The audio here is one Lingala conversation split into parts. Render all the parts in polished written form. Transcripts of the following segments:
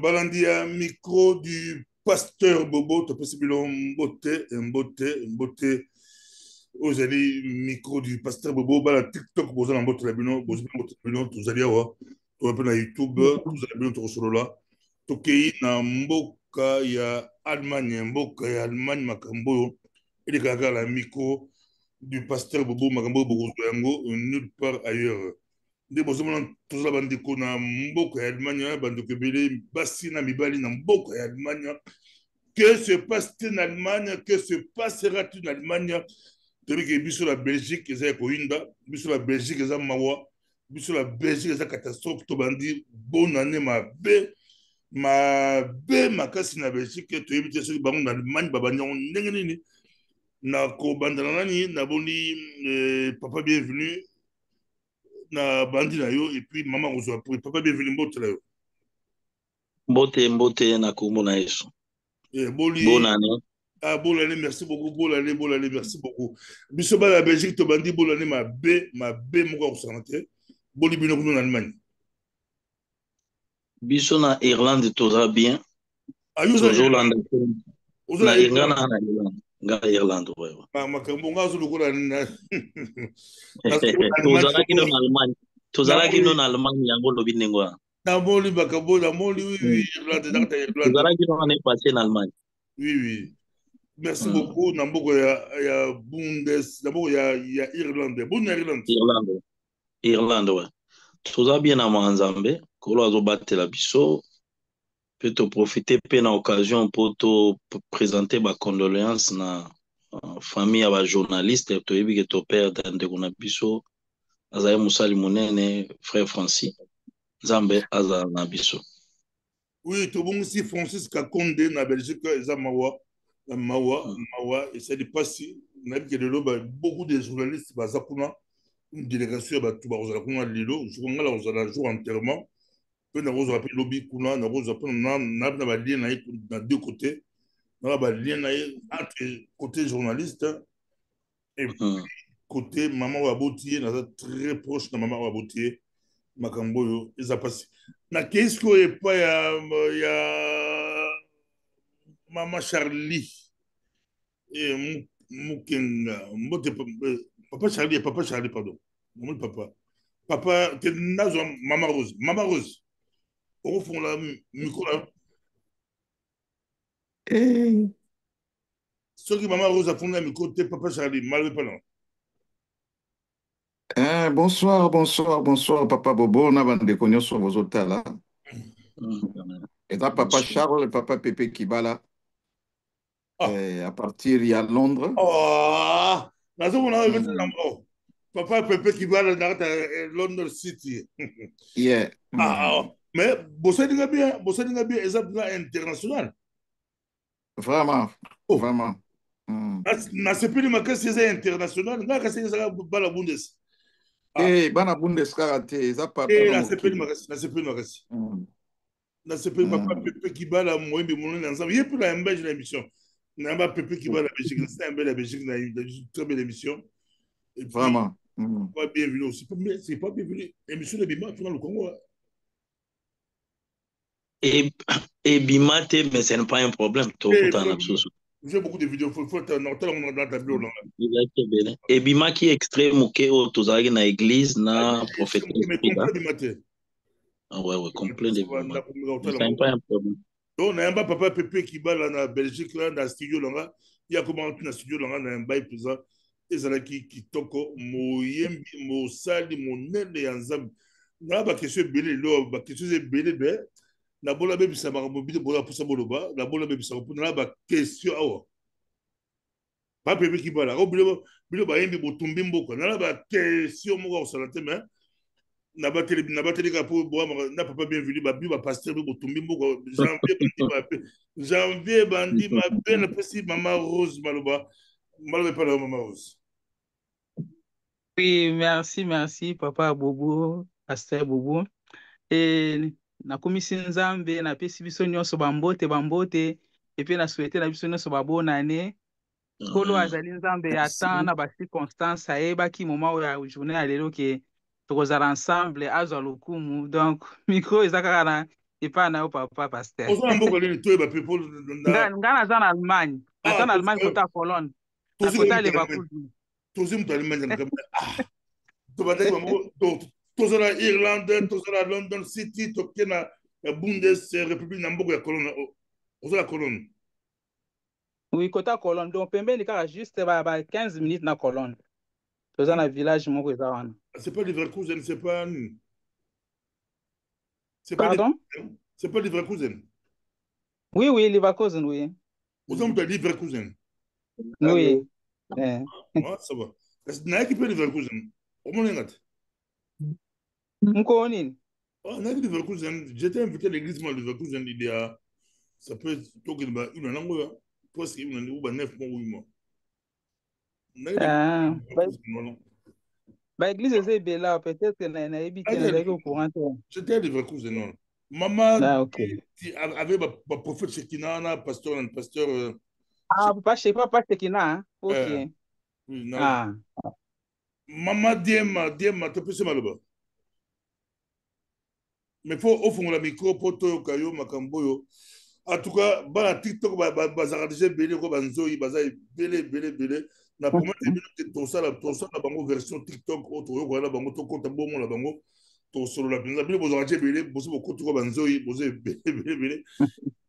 Balandia, micro du pasteur Bobo, tu peux savoir mbote. Aujourd'hui, micro du pasteur Bobo, bala TikTok, vous allez en botte la bino, vous allez en botte la bino, vous allez avoir, tu vas na YouTube, vous allez bien tu solo là. Tokei na mboka ya Allemagne, mboka ya Allemagne makambo, il y a la micro du pasteur Bobo makambo Bobo yango nulle part ailleurs. Nde bozomona tozala bandeko na mboka ya Allemagne, bandeko ebele basi na mibali na mboka ya Allemagne. Que se passe-t-il en Allemagne? Que se passera-t-il en Allemagne? Toyebi biso la Belgique eza ya koyinda, biso la Belgique eza mawa, biso la Belgique eza catastrophe. Tobandi bonne année mabe makasi na Belgique. Toyebi te soki bango na Allemagne babandi yango ndenge nini. Na kobandana nani naboni papa bienvenue na bandi na yo et puis maman ozwa papa bienvenue mbotela yo. Mbote na kombo na Yesu. Boli Bonne année. ah bonne année, merci beaucoup. Bonne année, merci beaucoup. Biso ba la Belgique to bandi bonne année mabe moko kosanate. Boli bino kuno na Allemagne. Biso na Irlande toza bien. Ayuza Tozolanda na Irlande. na Irlande. Nga Irlande wewe. Makambo ngazo lokola na Tozalaki no na Allemagne. Tozalaki no na Allemagne yango lobi ndenge wana. Na moli makambo na moli oui Irlande dakata Irlande. Tozalaki no na passé en Allemagne. Oui. Merci beaucoup. Nambo ya Bundes, nambo ya Irlande. Bonne Irlande. Irlande ouais. Toza bien na Manzambe, kolo azobatela biso. Peut profiter pe na occasion pour te présenter ma condoléance na famille à journaliste toyebi ke to père ndeko na biso azaye musali munene frère Francis Nzambe aza na biso. Oui, tout bon si Francis Kakonde na Belgique eza mawa et ça dit pas si na bi de loba beaucoup de journalistes baza kuna une délégation ba tu ba ozala kuna lilo je ngala ozala jour enterrement pe na ozala pe lobby kuna na ozala pe na ba lien na deux côtés na ba lien na entre côté journaliste et côté maman Wabotier na très proche de maman Wabotier makambo yo eza pasi na kesko e pa ya mama Charlie et Mukenga mbote papa Charlie pardon mon papa que nazo mama Rose au fond la micro là ce qui maman Rose a fondé micro te papa Charlie mal pas non. Bonsoir, Papa Bobo, on a des cognos sur vos hôtels là. Et là, Papa Charles, Papa Pépé Kibala, à partir il y a Londres. Oh, Papa Pépé Kibala dans London City. Yeah. Mais bossa dinga bien, exemple international. Vraiment, vraiment. Na sepeli makasi eza international, nga kasi eza bala bundes. Bana bundes karate, eza papa. Na sepeli makasi. Na sepeli papa Pépé Kibala moyembe monene ensemble. Yepi na mbage na émission. Na ba Pépé Kibala Belgique, c'est un bel Belgique na une très belle émission. Vraiment. Pas bienvenue aussi. C'est pas bienvenue. Émission de Bima dans le Congo. Et Bimate, mais ce n'est pas un problème. J'ai beaucoup de vidéos. Faut être en hôtel, on a dans ta bio là. Et Bima qui est extrait mouké au Tozari na église na prophète. Mais complet Bimate. Ah ouais, complet de Bima. Ce n'est pas un problème. Donc, on a un papa Pépé qui bat là dans Belgique, là, dans le studio là. Il y a comment dans le studio là, dans un bail présent. Et ça là qui toko, mo yembi, mo sali, mo nene yanzam. Na ba question belé, lo, ba question c'est belé, ben. Na bola bebi sa mara mobile, bola pour sa boloba. Na bola bebi sa pour na ba question awa. Pas Pépé qui bat là. O bilo ba yembi bo tumbi mboko. Na ba question mo ko salate mais. Na bateli ka pour boire na papa bienvenue ba bi ba pasteur bo tumbi mboko janvier bandi ma belle petite maman Rose maloba pas la maman Rose. Oui, merci papa Bobo, pasteur Bobo. Et na komisi nzambe na pesi biso nyonso bambote et puis na souhaiter na biso nyonso ba bonne année. Kolo azali nzambe ya temps na ba circonstance ayebaki moment ya journée ya lelo ke tokozala ensemble azwa lokumu donc micro eza kaka na participa na yo papa pasteur. Oza mboka leli to ba people Nga naza na Allemagne. Naza na Allemagne kota Cologne. Na kota Leverkusen. Tozi mutu Allemagne na kamera. To ba dai ba toza na Irlande, toza na London City, to kena ya Bundes République na mboka ya Cologne. Oza na Cologne. Oui, kota Cologne. Donc pembeni kaka juste ba 15 minutes na Cologne. Toza na village moko eza wana. C'est pas Leverkusen, c'est pas Pardon? C'est pas Leverkusen. Oui, oui, Leverkusen, oui. Vous avez Leverkusen. Oui. Moi, ça va. Est-ce que tu peux Leverkusen? Comment on est? Nkonin. Ah, Leverkusen. J'étais invité à l'église de Leverkusen il y a. Ça peut être une langue, presque une année ou 9 mois ou 8 mois. Bah, église est belle là, peut-être que na habité na au courant. J'étais à Leverkusen, non. Maman okay. Avait ma prophète Shekinah, pasteur. Ah, pas Shekinah, hein? Ok. Ah. Maman Diema, tu peux se malheureusement. Mais faut au fond la micro pour toi kayo makamboyo. En tout cas, bana TikTok bazara déjà belé ko banzoi bazai belé na promet minute to ça la bango version TikTok autre ko la bango to compte bon la bango to solo la pinza belé bozara déjà belé bozo ko to banzoi bozai belé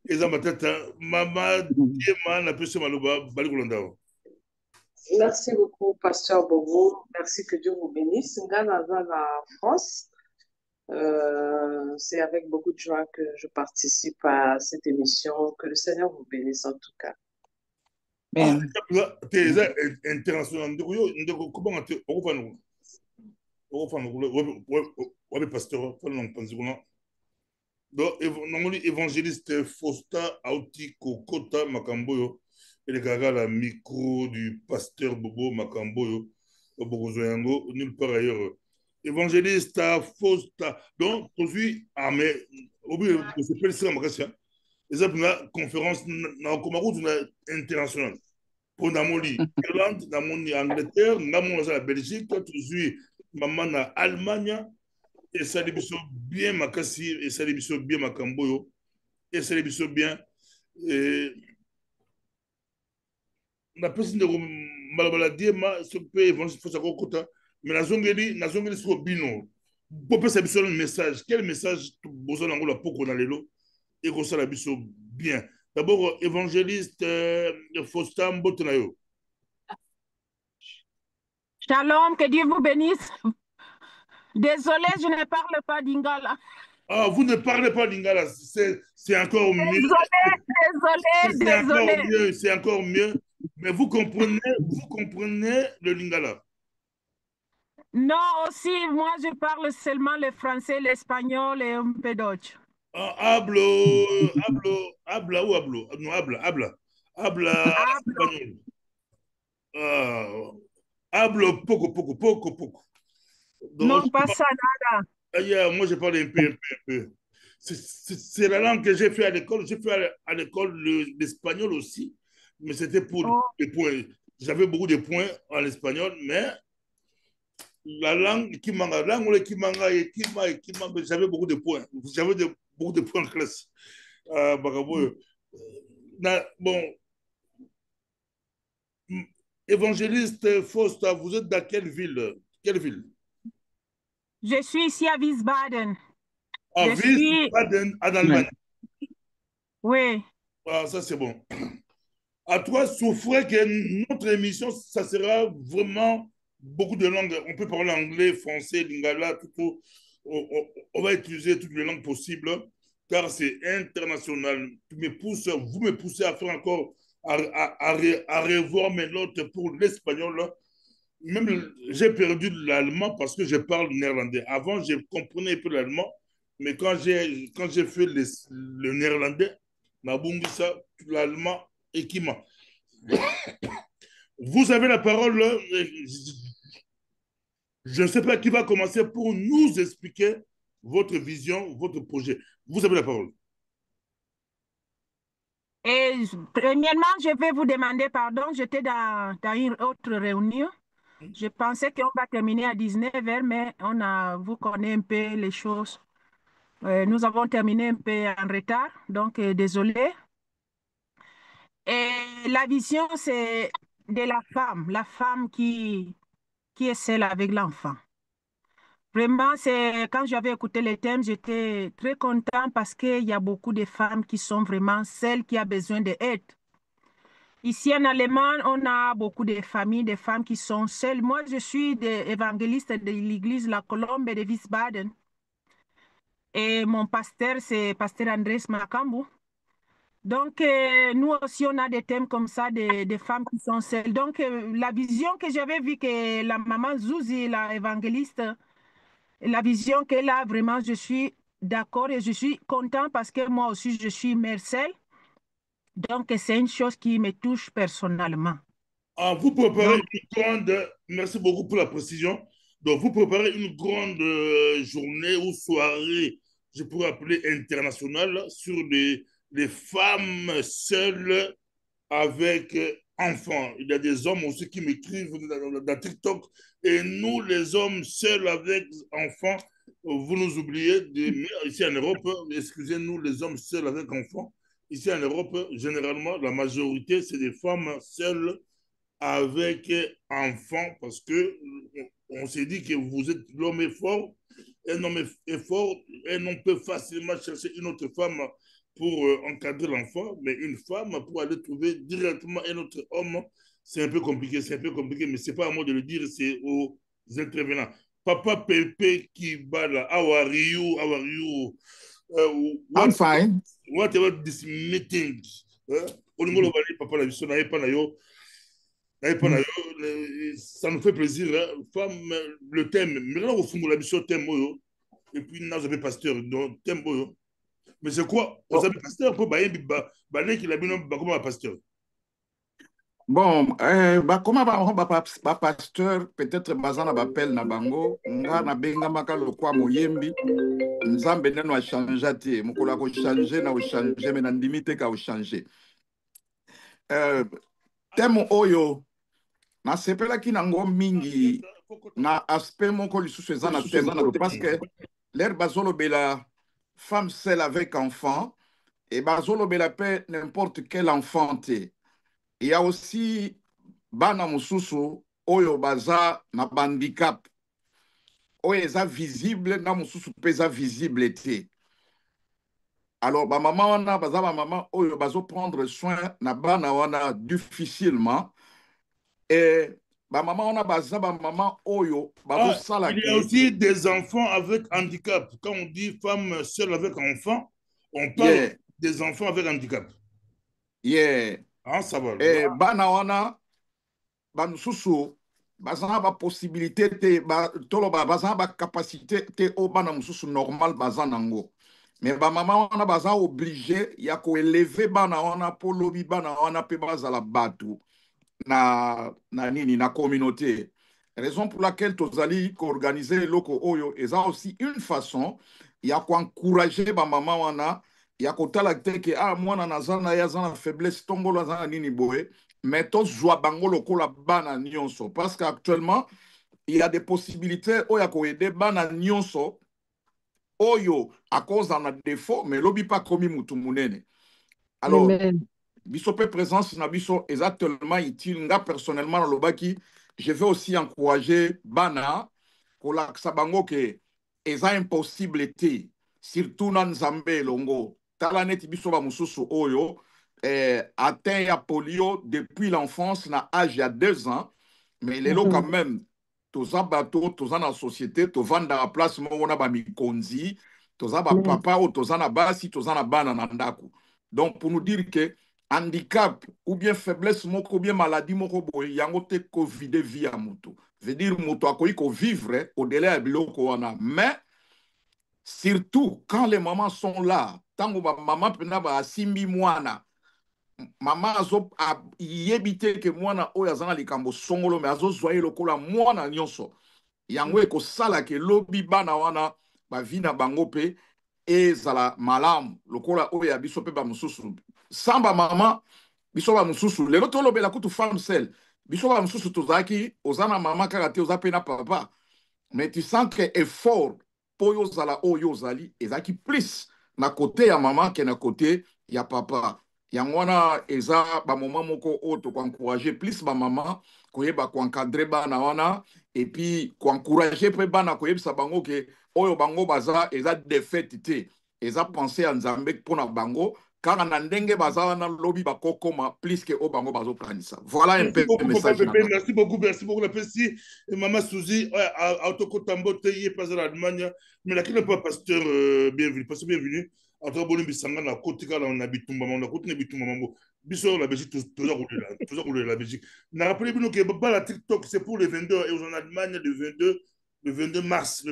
eza matata mama Diema na pese maloba bali kolondao. Merci beaucoup, Pasteur Bobo. Merci, que Dieu vous bénisse. Ngana la France. C'est avec beaucoup de joie que je participe à cette émission. Que le Seigneur vous bénisse en tout cas. Tu es international. Comment tu es pasteur? Évangéliste Fausta Autiko Kota Makamboyo. Et le gars la micro du pasteur Bobo Makamboyo. Bogozoyango, nulle part ailleurs. Évangéliste Fausta. Donc, aujourd'hui, mais au bout de ce petit magasin, ils ont une conférence internationale. Pour Namoli, Irlande, Namoli, Angleterre, Namoli, la Belgique, aujourd'hui, maman na Allemagne, et ça les biso bien Makassi, et ça les biso bien Makamboyo, et ça les biso bien. Na personne de malabala diema, ce peut évangéliste Fausta Kota. Mais la zongeli sur bino. Pour passer un message, quel message besoin d'angola pour qu'on a l'élo et qu'on soit la biso bien. D'abord, évangéliste Fausta Mbotenayo. Shalom, que Dieu vous bénisse. Désolé, je ne parle pas d'Ingala. Ah, vous ne parlez pas d'Ingala, c'est encore mieux. Désolé. C'est encore mieux. Mais vous comprenez le Lingala. Non, aussi, moi, je parle seulement le français, l'espagnol et un peu d'autre. Habla espagnol. Hablo poco. Donc, non, pas ça, nada. Moi, je parle un peu. C'est la langue que j'ai fait à l'école. J'ai fait à l'école l'espagnol aussi, mais c'était pour des points. J'avais beaucoup de points en espagnol, mais la langue qui manga, j'avais beaucoup de points. J'avais beaucoup de points en classe. Bon, évangéliste Fausta, vous êtes dans quelle ville? Je suis ici à Wiesbaden. À Wiesbaden, en Allemagne. Oui. Ah, ça, c'est bon. À toi, souffrez que notre émission, ça sera vraiment beaucoup de langues. On peut parler anglais, français, lingala, tout. On va utiliser toutes les langues possibles, car c'est international. Vous me poussez à faire encore, à revoir mes notes pour l'espagnol. Même j'ai perdu l'allemand parce que je parle néerlandais. Avant, je comprenais un peu l'allemand, mais quand j'ai fait le néerlandais, l'allemand et qui m'a. Vous avez la parole. Je ne sais pas qui va commencer pour nous expliquer votre vision, votre projet. Vous avez la parole. Et premièrement, je vais vous demander pardon. J'étais dans une autre réunion. Je pensais qu'on va terminer à 19h, mais vous connaissez un peu les choses. Nous avons terminé un peu en retard, donc désolé. Et la vision, c'est de la femme qui est celle avec l'enfant. Vraiment, c'est quand j'avais écouté les thèmes, j'étais très content parce qu'il y a beaucoup de femmes qui sont vraiment celles qui ont besoin d'aide. Ici en Allemagne, on a beaucoup de familles, de femmes qui sont seules. Moi, je suis évangéliste de l'église La Colombe de Wiesbaden. Et mon pasteur, c'est pasteur Andrés Makambu. Donc, nous aussi, on a des thèmes comme ça, des femmes qui sont seules. Donc, la vision que j'avais vue que la maman Zouzi, la évangéliste, la vision qu'elle a, vraiment, je suis d'accord et je suis content parce que moi aussi, je suis mère seule. Donc, c'est une chose qui me touche personnellement. Ah, vous préparez Donc, une grande, merci beaucoup pour la précision. Donc, vous préparez une grande journée ou soirée, je pourrais appeler internationale, sur les femmes seules avec enfants. Il y a des hommes aussi qui m'écrivent dans TikTok. Et nous, les hommes seuls avec enfants, vous nous oubliez. Ici en Europe, excusez-nous, les hommes seuls avec enfants. Ici en Europe, généralement, la majorité, c'est des femmes seules avec enfants parce que on s'est dit que vous êtes l'homme est fort, un homme est fort, un homme peut facilement chercher une autre femme pour encadrer l'enfant, mais une femme pour aller trouver directement un autre homme, c'est un peu compliqué, mais c'est pas à moi de le dire, c'est aux intervenants. Papa Pepe Kibala, how are you? How are you? I'm fine. What about this meeting? Olingolo bali papa la biso na yepa na yo. Ça nous fait plaisir. Hein. Femme, le thème, maintenant au fond de la mission thème, et puis nous avons pasteur, donc thème, mais c'est quoi? Vous avez pasteur pour bailler, qu'il a bien comme un pasteur. Bon, comment ba pasteur peut-être bazana bapel na bango nga na benga maka lokwa moyembi nzambe neno a changer te mokola ko changer na o changer mais na ndimite ka o changer thème oyo na sepelaki nango mingi na aspect moko lisusu eza na thème parce que l'air bazolobela femme seule avec enfant et bazolobela pe n'importe quel enfant te. Il y a aussi bana mususu oyo baza na handicap oyo eza visible na mususu pe eza visible te. Alors ba maman wana baza ba maman oyo bazo prendre soin na bana wana difficilement et ba maman wana baza ba maman oyo bazo sala il y a aussi des enfants avec handicap. Quand on dit femme seule avec enfant, on parle des enfants avec handicap. Ah, ça va. Et bana wana bamususu bazana ba possibilité te tolo bazana ba capacité te o bana mususu normal bazana ngo mais ba mama wana baza obligé ya ko élever bana wana po lobi bana wana pe bazala batu na nini na communauté, raison pour laquelle tozali ko organiser loko oyo eza aussi une façon ya ko encourager ba mama wana ya ko tala te ke mwana nazana ya zana faiblesse tongolo zana nini boye mais tozwa bango lokola bana nyonso parce qu'actuellement il y a des possibilités oyo ko aider bana nyonso oyo à cause d'un défaut mais lobi pas komi mutu munene. Alors biso pe présence na biso exactement utile nga personnellement na lobaki je vais aussi encourager bana kola sabango ke eza impossible te surtout na nzambe longo tala neti biso ba mususu oyo atteint ya polio depuis l'enfance na âge ya 2 ans mais lelo quand même toza bato toza na société tovanda na place moko na bamikonzi toza bapapa o toza na basi toza na bana na ndako. Donc pour nous dire que handicap ou bien faiblesse moko ou bien maladie moko boye yango te covid vie ya moto veut dire moto akoki ko vivre au-delà ya biloko wana mais surtout quand les mamans sont là tango ba maman pena ba asimbi mwana mama azo yebite ke mwana oyo azana likambo songolo mais azo zwa lokola mwana nyonso yango eko sala ke lobi bana wana ba vina bango pe ezala malamu lokola oyo ya biso pe ba mususu samba mama biso ba mususu lelo tolobela kutu femme seule biso ba mususu tozaki ozana mama kaka te oza pe na papa mais tu sens que effort po yo zala o yo zali ezaki plus na côté ya maman que na côté ya papa. Yango wana eza ba moment moko o to encourager plus ba maman koyeba ko encadrer bana wana et puis ko encourager pe bana koyebisa bango ke oyo bango baza eza défaite te eza penser ya Nzambe pona bango kaka na ndenge baza wana lobi bakokoma plus que o bango bazokanisa. Voilà un peu le message. Merci beaucoup la pesi Maman Suzy autokotambo te ye pas en Allemagne mais là qui n'est pas pasteur bienvenue pasteur bienvenue entre boni bisanga na kotika na bitumba na kotina bitumba mambo biso la Belgique toujours rouler la Belgique na rappelé bino que ba la TikTok c'est pour les 22 et en Allemagne le 22 mars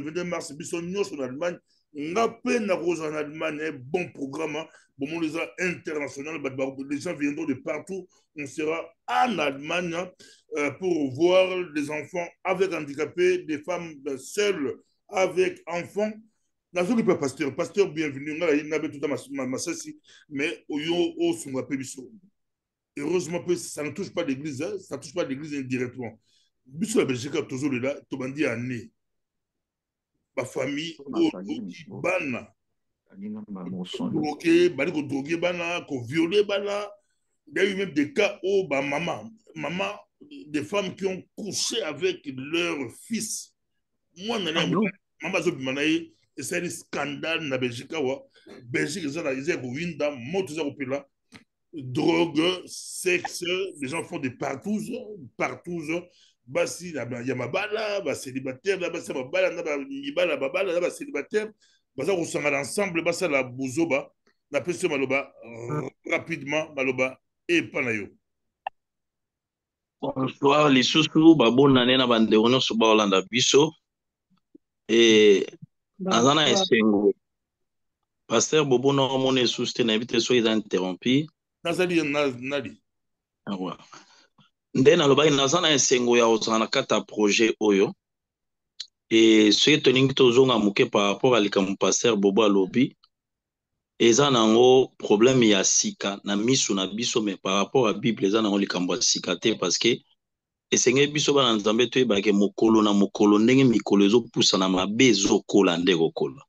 biso nyos en Allemagne nga pe na rose en Allemagne un bon programme bon les international les gens viendront de partout on sera en Allemagne pour voir les enfants avec handicapés des femmes seules avec enfants. Pasteur bienvenue mais heureusement ça ne touche pas l'église ça ne touche pas l'église indirectement biso la Belgique toujours là to bandi année ma famille bana drogué bana ko violé bana il y a eu même des cas où maman des femmes qui ont couché avec leur fils moi maman zobimanaye et c'est un scandale na Belgique Belgique ils ont winda moto za kopela drogue sexe les gens font des partous basi ya mabala ba célibataire là basi mabala na ba mibala babala na ba célibataire baza kosangana ensemble basa la buzoba na pesi maloba rapidement maloba et panayo. Bonsoir lisusu babonane na bandeko nyonso baolanda biso et azana esengo pasteur Bobo na omona esusu te nayebi te soki eza interrompi nazali nali nde nalobaki naza na esengo ya kozala na kati ya projet oyo e soki tolingi tozonga moke par rapport à likambo pasteur Bobo alobi eza nango problème ya sika na misu na biso mais par rapport à Bible eza nango likambo ya sika te parce que esengeli biso bana Nzambe toyebake mokolo na mokolo ndenge mikolo ezopusa na mabe ezokola nde kokola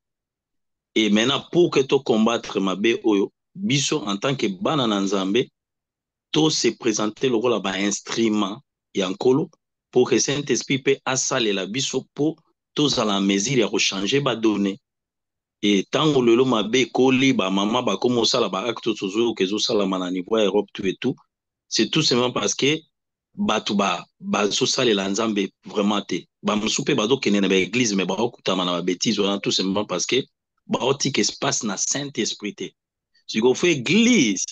et maintenant pour que to combattre mabe oyo biso en tant que bana na Nzambe to se présenter lokola ba instrument ya nkolo pour que Saint-Esprit pe asalela biso po tozala mesure ya kochanger ba données et tango lelo mabe koli ba mama ba komo sala ba acte tozo kezo sala na niveau Europe tout et tout c'est tout simplement parce que batu ba so salela Nzambe vraiment te ba musupe ba do kenene ba église mais ba okutama na ba bêtises on tout simplement parce que ba otik espace na Saint-Esprit te si go fait église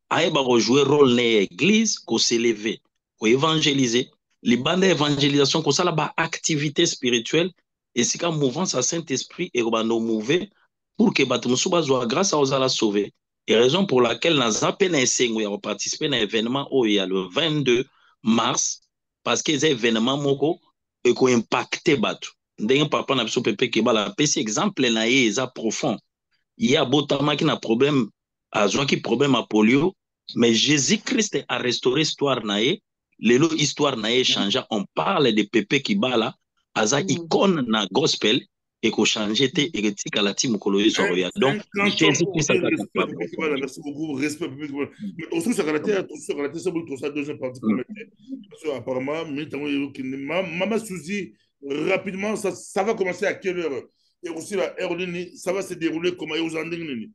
aye ba jouer rôle na église ko s'élever ko évangéliser les bandes d'évangélisation ko sala ba activité spirituelle et c'est comme mouvance à Saint-Esprit et ba no mouver pour que batu musuba zo grâce à ozala sauver et raison pour laquelle na zape na esengo ya participer na événement où il y a le 22 mars parce que ces événements moko et ko impacter batu ndenge papa na biso pepe ke bala pesi exemple na ye eza profond il y a botama qui na problème azwa ki problème à polio mais Jésus-Christ a restauré histoire na ye lelo histoire na ye changea on parle de pepe ki bala aza icône na gospel et ko changer te et tika la team kolo yeso ya donc Jésus-Christ a merci beaucoup respect public mais aussi ça relaté ça pour ça deuxième partie apparemment Maman Suzy rapidement ça va commencer à quelle heure et aussi la heure ça va se dérouler comment aux endings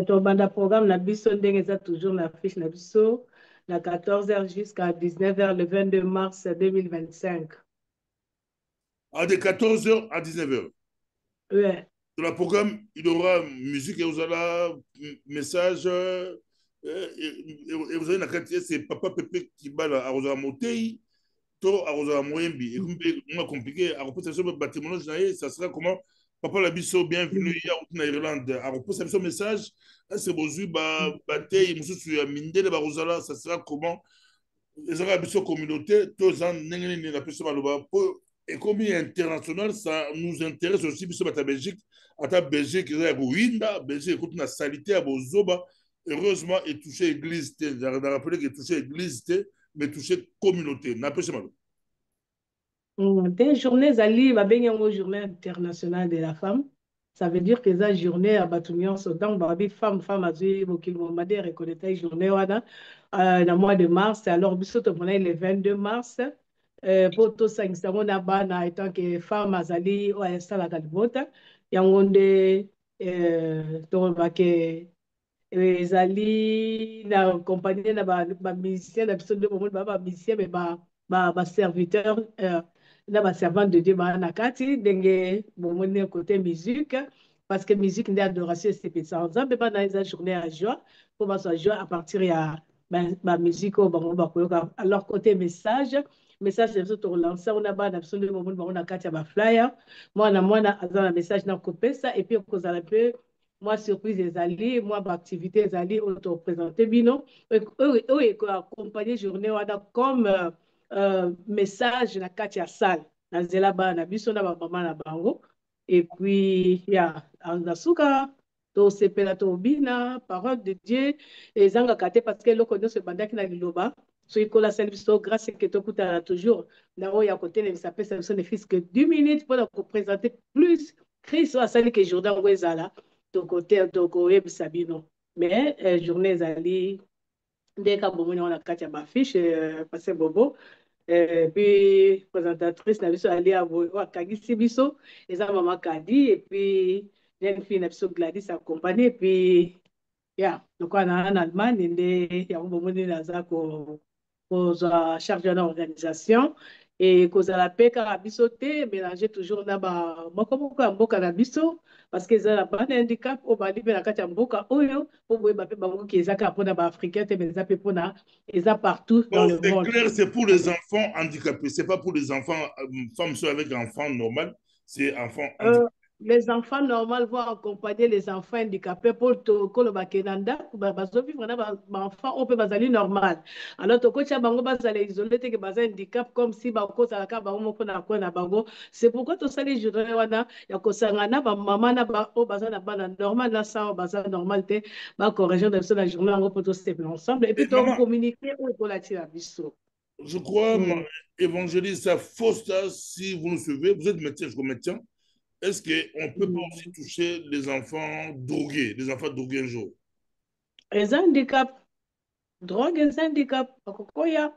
to banda programme na biso ndenge eza toujours na fiche na biso na 14h jusqu'à 19h le 22 mars 2025 de 14h à 19h. Ouais. Dans le programme, il y aura musique et vous avez message. Et vous avez la quantité, c'est Papa Pepe qui bat à Rosa Motei, to à Rosa Moembi. Et vous compliqué. À reposer sur le bâtiment, ça sera comment Papa Labisso, bienvenue en Irlande. À reposer sur le message, c'est Bozu, Bataille, Moussou, Mindele, Barosala, ça sera comment les Arabes communauté, tous en Nengen, la personne Maloba, et comme il est international, ça nous intéresse aussi, puisque la Belgique, à ta Belgique, il y a Rwanda, Belgique, écoute, la salité à Bozoba, heureusement, il touché l'église, j'ai rappelé qu'il touché l'église, mais touché communauté. N'a pas mal. Des journées zali babengi yango journée internationale de la femme. Ça veut dire que la journée à Batunion donc babi femme azui bokil momade reconnaître journée wana na mois de mars. Alors biso to pona le 22 mars pour to sangisa na bana étant que femme azali o sala kalibota yango nde to bake ezali na compagnie na ba musicien na biso nde bomoni ba musicien mais ba serviteur na ba servante de Dieu ba na kati ndenge bomoni côté musique parce que musique nde adoration sepesa nzambe ba na eza journée à joie pour ba joie à partir ya ba musique au bango ba koyoka alors côté message c'est surtout relancer on a ba na biso nde bomoni bango na kati ya ba flyer mwana aza na message na kopesa et puis kozala peu moi surprise ezali moi activité ezali auto présenter bino accompagner journée wana comme message na kati ya salle na nzela bana biso na bamama na bango et puis ya na suka tosepela tobina parole de Dieu ezangaka te parce que eloko nyonso ebandaki na liloba so ikolasali biso grâce ke tokutana toujours na oyo ya kotelemisa pesa biso ne fils que 10 minutes mpona koprésenter plus Christ oyo asali ke journée yango ezala tokoyebisa bino mais journée ezali nde ka bomoni wana kati ya bafiche pase bobo puis présentatrice na biso ali akangisi biso eza mama Kadi et puis jeune fille na biso Gladys accompagné et puis ya lokola na Allemagne nde yango bomoni naza kozwa charge na organisation et kozala mpe kaka biso te mélanger toujours na moko ya mboka na biso parce que eza na bana handicap oyo bali mpe na kati ya mboka oyo po boyeba mpe bangoki eza kaka mpona baafricain te mais eza mpe mpona eza partout dans le monde. C'est clair, c'est pour les enfants handicapés, c'est pas pour les enfants, femmes seules avec enfants normal, c'est enfants handicapés. Les enfants normaux vont accompagner les enfants handicapés pour que le bakenanda bazovivre na enfants on peut bazali normal alors to kocha bango bazali isolé te que baza handicap comme si bakoza la ka bango moko na ko na bango c'est pourquoi to sali journée wana ya kosanga na ba mama na ba o baza na bana normal na ça baza normal te ba corriger dans la journée ngo pour tous ensemble et puis to communiquer pour la tira biso. Je crois évangéliste ça fausse ça si vous nous suivez, vous êtes médecin, je suis médecin. Est-ce qu'on peut pas aussi toucher les enfants drogués un jour? Les handicaps, drogue, les handicaps, akokoya,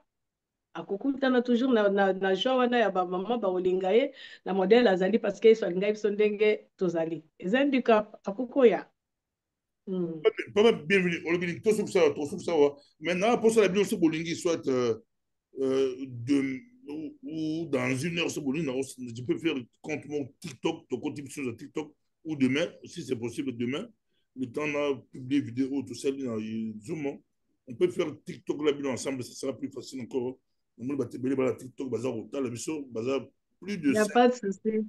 akokutana toujours na joie wana ya ba maman ba olingaye na modèle azali parce que so lingaye so ndenge tozali. Les handicaps, akokoya. Pas bienvenue, on le tout ça. Maintenant pour ça la bien aussi bolingi soit ou dans une heure, je peux faire contre mon TikTok, ton compte sur TikTok, ou demain, si c'est possible, demain, le temps de publier vidéo, tout ça, dans Zoom, on peut faire TikTok là ensemble, ça sera plus facile encore. On peut faire TikTok, bazar au tal, plus de. Il n'y a pas de souci.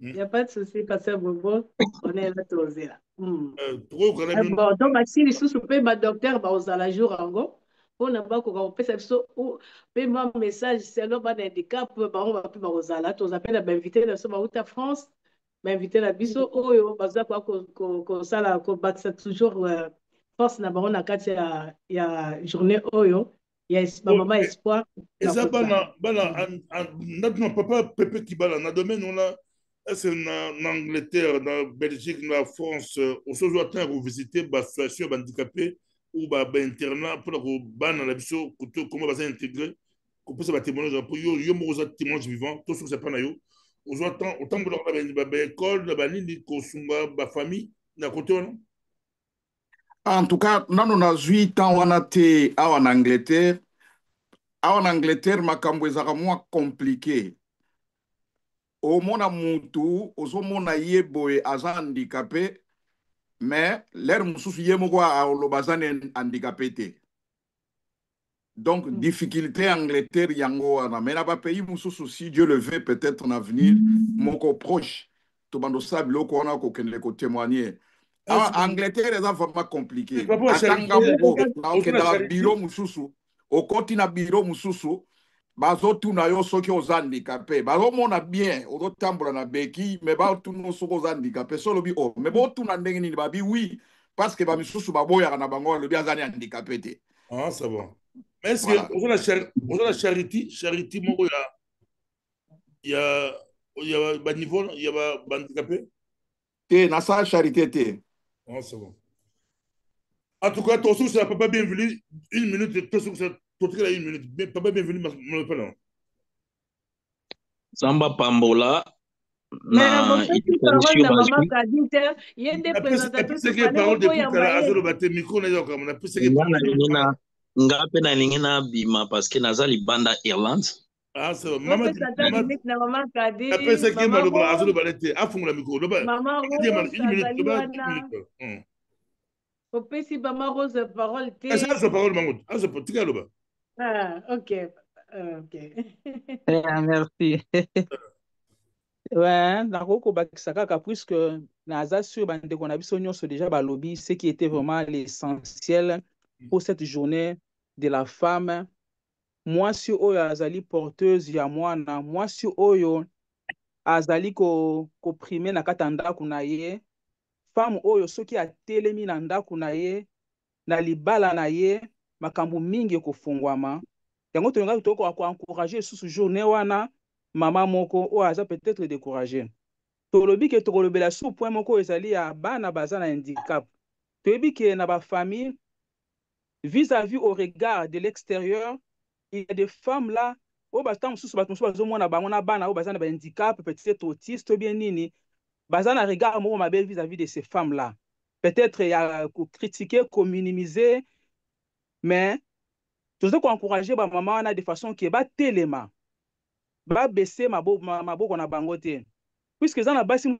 Il n'y a pas de souci, parce que bon, on est là, tous là. Bon, donc, si les sous-soupés, docteur, on a la jour en gros. On a pas qu'on ça un message c'est là bas handicap on va plus bazala tous appelle à inviter la somme à France m'inviter la biso oyo baza quoi ko sala ko battre toujours force na bango na kati ya journée oyo ya maman espoir eza bana notre papa Pepe Kibala na domaine on a c'est en Angleterre dans Belgique na France au soir atteindre visiter ba situation handicapé ou internat pour que bana la biso comment va s'intégrer qu'on peut se battre témoignage pour yo mo za témoignage vivant tout ce c'est pas na yo autant que la école la banini ko sunga ba famille na côté on en tout cas nano na 8 ans wana te en Angleterre makambo ezaka moins compliqué au mona mutu ozomona yeboye aza handicapé mais l'air mususu yemoko alobazane handicapé te donc difficulté Angleterre yango wana mais na ba pays mususu si Dieu le veut peut-être en avenir moko proche to bando sabilo ko wana ko kende ko témoigner Angleterre est vraiment compliqué atanga moko na bureau mususu okoti na bureau mususu bazotuna yo soki oza handicapé bazomona bien ozotambola na beki mais batuna soki oza handicapé so lobi o mais botuna ndenge nini babi oui parce que bamisusu baboyaka na bango lobi azali handicapé te c'est bon mais est-ce que oza la charité moko ya il y a un niveau, il y a un handicapé. Et na sa charité té. Ah, c'est bon. En tout cas, ton source, papa bienvenu. Une minute, ton source, ton truc là, une minute. Papa bienvenu, mon appel. Samba Pambola Mais na votre parole na maman Basi. Kadita, il y a des présentations C'est que parole depuis tout à l'heure, Azolo Baté, micro, on a plus ce que parole. Ngape na lingina bima parce que nazali banda Irlande. Ah, c'est bon. Maman, maman Kadi. Après, c'est que Malo Azolo Baté, a fond la micro. Maman Rose, une minute. Opesi Maman Rose parole. Ah, c'est la parole, Mamoud. Ah, c'est pour Tika Loba. Ah, ok. Ok. Merci. Ouais, nakoko bakisaka puisque naza sur bande qu'on a biso nyonso déjà balobi ce qui était vraiment l'essentiel pour cette journée de la femme. Moi si oyo azali porteuse ya mwana, moi si oyo azali ko prime na kata ndako na ye, femme oyo soki atelemi na ndako na ye na libala na ye makambo mingi ekofungwama. Yango tolinga toko ko encourager sous journée wana mama moko o aza peut-être découragé. Tolobi ke tokolobela sous point moko ezali ya bana baza na handicap. Toyebi ke na ba famille vis-à-vis au regard de l'extérieur, il y a des femmes là o ba tam sous bato bazo mona bango na bana o baza na ba handicap peut-être autiste bien nini baza na regard moko mabe vis-à-vis de ces femmes là. Peut-être il y a ko critiquer, ko minimiser, mais tout ça ko encourager ba maman na de façon que ba telema ba baisser maboko na bango te puisque ça na basi